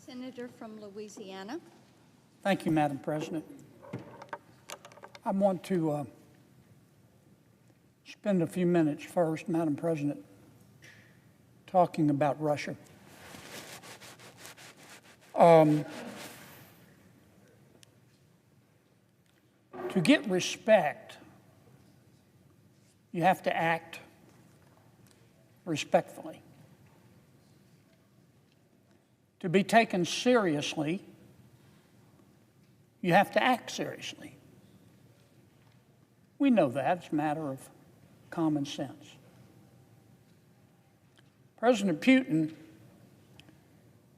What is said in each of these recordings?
Senator from Louisiana. Thank you, Madam President. I want to spend a few minutes first, Madam President, talking about Russia. To get respect, you have to act respectfully. To be taken seriously, you have to act seriously. We know that. It's a matter of common sense. President Putin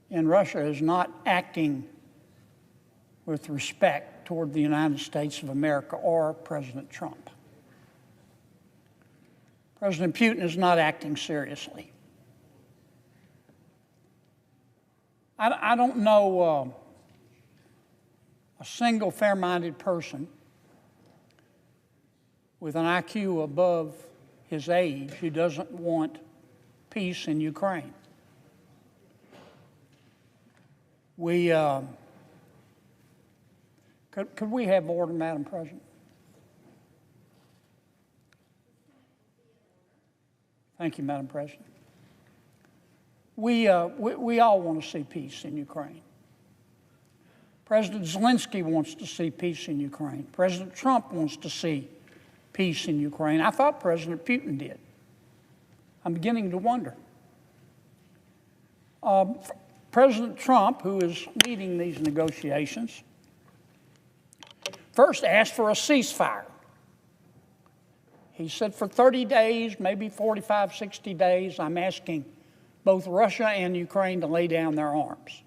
in Russia is not acting with respect toward the United States of America or President Trump. President Putin is not acting seriously. I don't know a single fair-minded person with an IQ above his age who doesn't want peace in Ukraine. Could we have order, Madam President? Thank you, Madam President. We all want to see peace in Ukraine. President Zelensky wants to see peace in Ukraine. President Trump wants to see peace in Ukraine. I thought President Putin did. I'm beginning to wonder. President Trump, who is leading these negotiations, first asked for a ceasefire. He said for 30 days, maybe 45, 60 days, I'm asking both Russia and Ukraine to lay down their arms.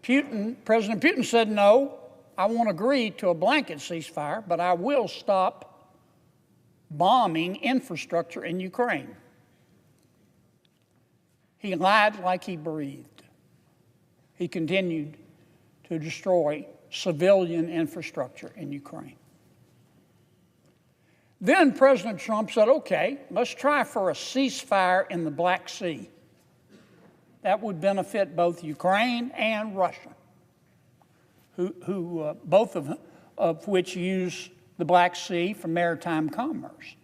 President Putin said, no, I won't agree to a blanket ceasefire, but I will stop bombing infrastructure in Ukraine. He lied like he breathed. He continued to destroy civilian infrastructure in Ukraine. Then President Trump said, okay, let's try for a ceasefire in the Black Sea. That would benefit both Ukraine and Russia, who both of which use the Black Sea for maritime commerce.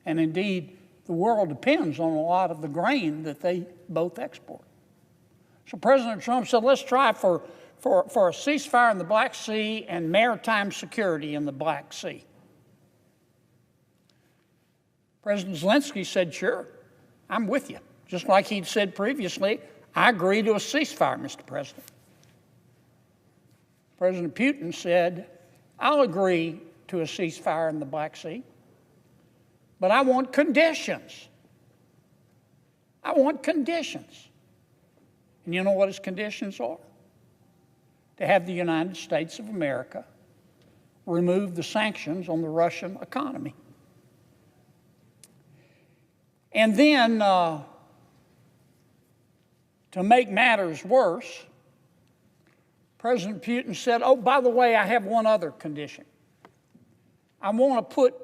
And indeed, the world depends on a lot of the grain that they both export. So President Trump said, let's try for a ceasefire in the Black Sea and maritime security in the Black Sea. President Zelensky said, sure, I'm with you. Just like he'd said previously, I agree to a ceasefire, Mr. President. President Putin said, I'll agree to a ceasefire in the Black Sea, but I want conditions. I want conditions. And you know what his conditions are? To have the United States of America remove the sanctions on the Russian economy. And then, to make matters worse, President Putin said, oh, by the way, I have one other condition. I want to put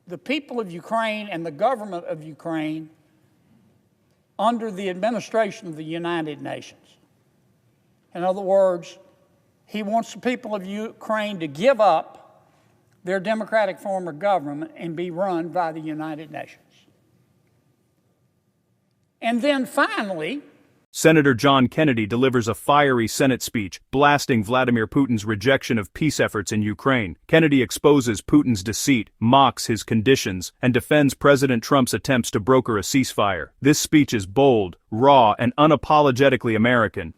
the people of Ukraine and the government of Ukraine under the administration of the United Nations. In other words, he wants the people of Ukraine to give up their democratic form of government and be run by the United Nations. And then finally, Senator John Kennedy delivers a fiery Senate speech blasting Vladimir Putin's rejection of peace efforts in Ukraine. Kennedy exposes Putin's deceit, mocks his conditions, and defends President Trump's attempts to broker a ceasefire. This speech is bold, raw, and unapologetically American.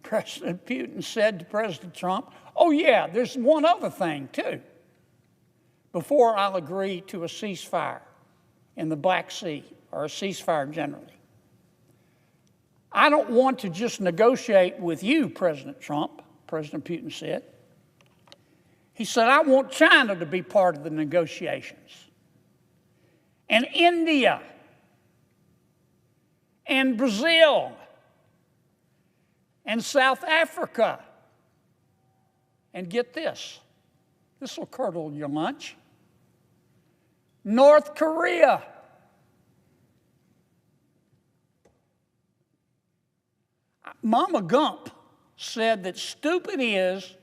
President Putin said to President Trump, oh yeah, there's one other thing too. Before I'll agree to a ceasefire in the Black Sea, or a ceasefire generally, I don't want to just negotiate with you, President Trump, President Putin said. He said, I want China to be part of the negotiations, and India, and Brazil, and South Africa. And get this will curdle your lunch, North Korea. Mama Gump said that stupid is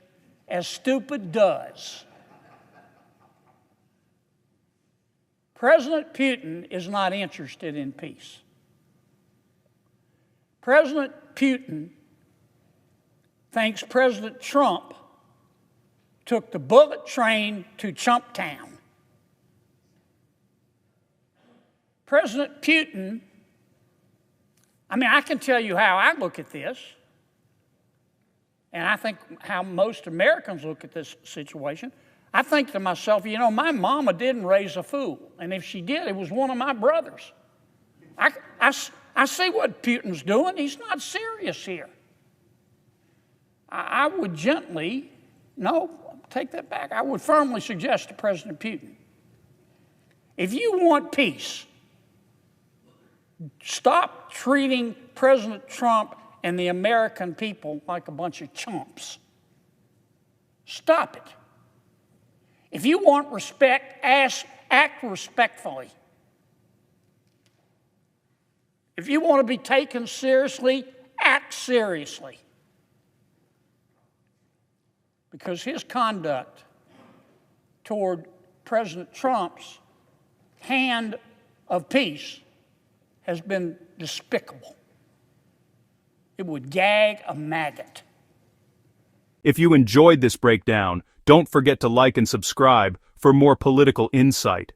as stupid does. President Putin is not interested in peace. President Putin thinks President Trump took the bullet train to Chumptown. President Putin, I can tell you how I look at this, and I think how most Americans look at this situation. I think to myself, my mama didn't raise a fool, and if she did, it was one of my brothers. I see what Putin's doing. He's not serious here. I would take that back. I would firmly suggest to President Putin, if you want peace, stop treating President Trump and the American people like a bunch of chumps. Stop it. If you want respect, act respectfully. If you want to be taken seriously, act seriously. Because his conduct toward President Trump's hand of peace has been despicable. It would gag a maggot. If you enjoyed this breakdown, don't forget to like and subscribe for more political insight.